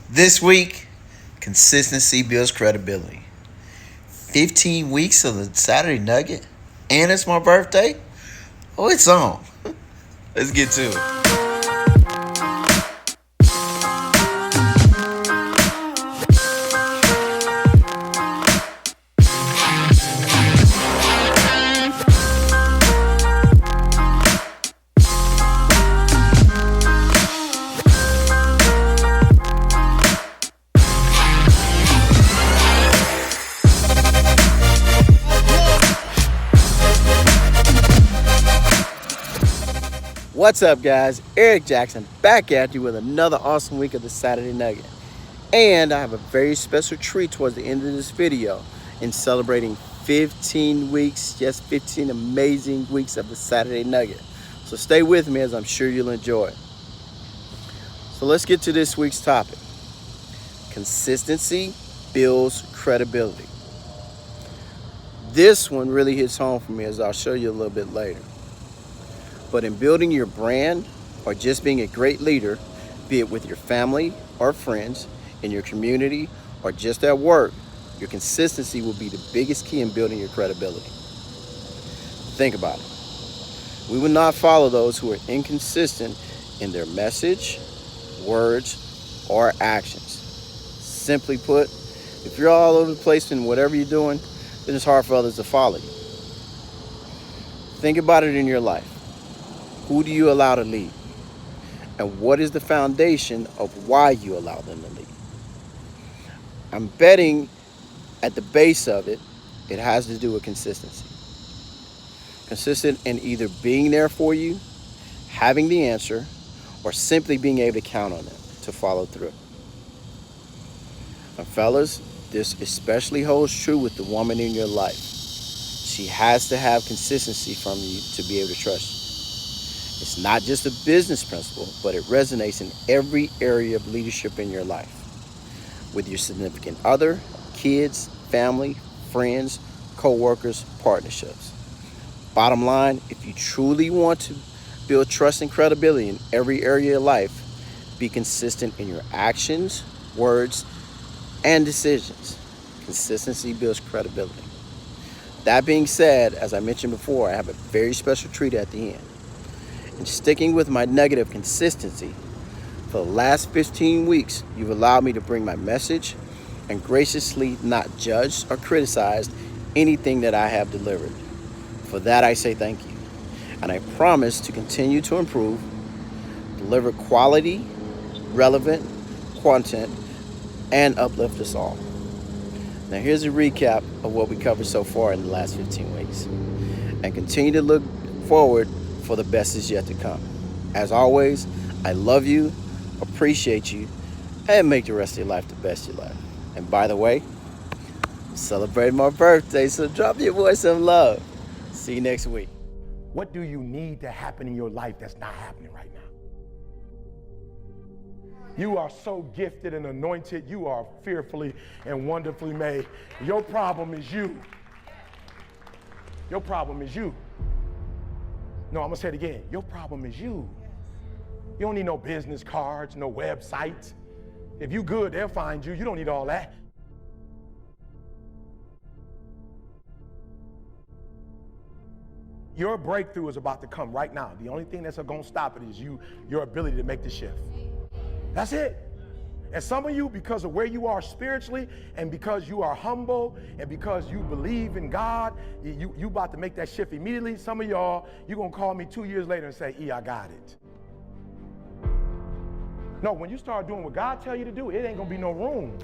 This week, consistency builds credibility. 15 weeks of the Saturday Nugget, and it's my birthday? Oh, it's on. Let's get to it. What's up, guys? Eric Jackson back at you with another awesome week of the Saturday Nugget. And I have a very special treat towards the end of this video in celebrating 15 weeks, yes, 15 amazing weeks of the Saturday Nugget. So stay with me as I'm sure you'll enjoy it. So let's get to this week's topic. Consistency builds credibility. This one really hits home for me, as I'll show you a little bit later. But in building your brand or just being a great leader, be it with your family or friends, in your community, or just at work, your consistency will be the biggest key in building your credibility. Think about it. We will not follow those who are inconsistent in their message, words, or actions. Simply put, if you're all over the place in whatever you're doing, then it's hard for others to follow you. Think about it in your life. Who do you allow to lead? And what is the foundation of why you allow them to lead? I'm betting at the base of it, it has to do with consistency. Consistent in either being there for you, having the answer, or simply being able to count on them to follow through. And fellas, this especially holds true with the woman in your life. She has to have consistency from you to be able to trust you. It's not just a business principle, but it resonates in every area of leadership in your life. With your significant other, kids, family, friends, co-workers, partnerships. Bottom line, if you truly want to build trust and credibility in every area of your life, be consistent in your actions, words, and decisions. Consistency builds credibility. That being said, as I mentioned before, I have a very special treat at the end. And sticking with my nugget of consistency, for the last 15 weeks, you've allowed me to bring my message and graciously not judged or criticized anything that I have delivered. For that, I say thank you. And I promise to continue to improve, deliver quality, relevant content, and uplift us all. Now, here's a recap of what we covered so far in the last 15 weeks. And continue to look forward, for the best is yet to come. As always, I love you, appreciate you, and make the rest of your life the best you life. And by the way, I'm celebrating my birthday, so drop your boy some love. See you next week. What do you need to happen in your life that's not happening right now? You are so gifted and anointed. You are fearfully and wonderfully made. Your problem is you. Your problem is you. No, I'm gonna say it again. Your problem is you. You don't need no business cards, no websites. If you good, they'll find you. You don't need all that. Your breakthrough is about to come right now. The only thing that's gonna stop it is your ability to make the shift. That's it. And some of you, because of where you are spiritually, and because you are humble, and because you believe in God, you about to make that shift immediately. Some of y'all, you're gonna call me 2 years later and say, I got it. No, when you start doing what God tell you to do, it ain't gonna be no room.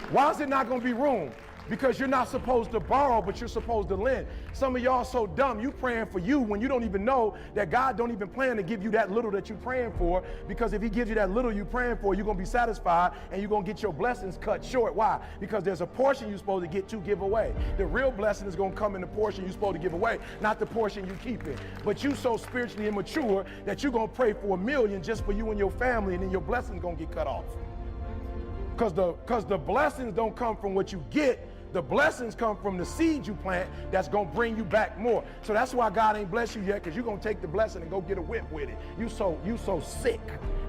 Why is it not gonna be room? Because you're not supposed to borrow, but you're supposed to lend. Some of y'all so dumb, you praying for you when you don't even know that God don't even plan to give you that little that you're praying for, because if he gives you that little you're praying for, you're going to be satisfied and you're going to get your blessings cut short. Why? Because there's a portion you're supposed to get to give away. The real blessing is going to come in the portion you're supposed to give away, not the portion you keep in. But you so spiritually immature that you're going to pray for $1 million just for you and your family, and then your blessing's going to get cut off. Because the blessings don't come from what you get, The blessings come from the seed you plant that's going to bring you back more. So that's why God ain't blessed you yet, because you're going to take the blessing and go get a whip with it. You so sick,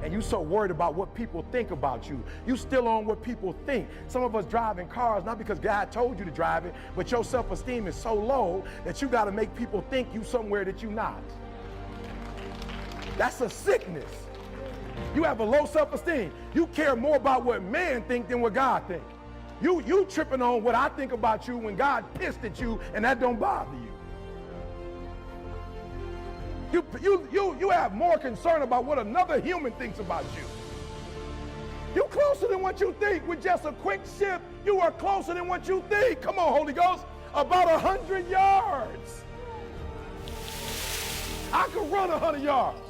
and you so worried about what people think about you. You still on what people think. Some of us driving cars, not because God told you to drive it, but your self-esteem is so low that you got to make people think you somewhere that you not. That's a sickness. You have a low self-esteem. You care more about what man think than what God think. You tripping on what I think about you when God pissed at you, and that don't bother you. You have more concern about what another human thinks about you. You're closer than what you think. With just a quick shift, you are closer than what you think. Come on, Holy Ghost. About 100 yards. I could run 100 yards.